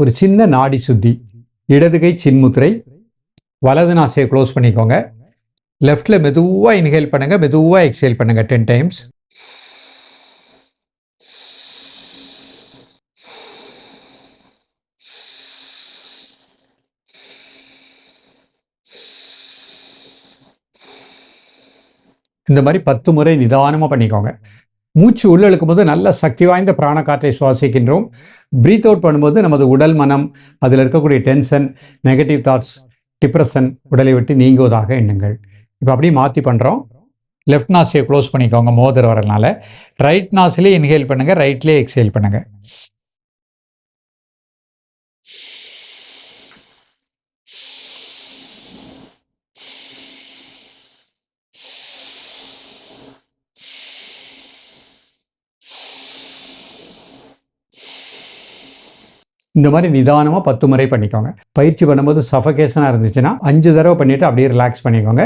ஒரு சின்ன நாடி சுத்தி. இடது கை சின்முத்திரை, வலது நாசியை க்ளோஸ் பண்ணிக்கோங்க. லெஃப்டில் மெதுவாக இன்ஹேல் பண்ணுங்கள், மெதுவாக எக்ஸேல் பண்ணுங்கள் 10 டைம்ஸ். இந்த மாதிரி 10 முறை நிதானமாக பண்ணிக்கோங்க. மூச்சு உள்ள இழுக்கும் போது நல்ல சக்தி வாய்ந்த பிராண காற்றை சுவாசிக்கின்றோம். பிரீத் அவுட் பண்ணும்போது நமது உடல் மனம், அதில் இருக்கக்கூடிய டென்ஷன், நெகட்டிவ் தாட்ஸ், டிப்ரெஷன் உடலை விட்டு நீங்குவதாக எண்ணுங்கள். இப்போ அப்படியே மாற்றி பண்ணுறோம். லெஃப்ட் நாசியை க்ளோஸ் பண்ணிக்கோங்க மோதிர வரனால. ரைட் நாசிலே இன்ஹேல் பண்ணுங்கள், ரைட்லேயே எக்ஸேல் பண்ணுங்கள். இந்த மாதிரி நிதானமாக 10 முறை பண்ணிக்கோங்க. பயிற்சி பண்ணும்போது சஃபகேஷனாக இருந்துச்சுன்னா 5 தடவை பண்ணிவிட்டு அப்படியே ரிலாக்ஸ் பண்ணிக்கோங்க.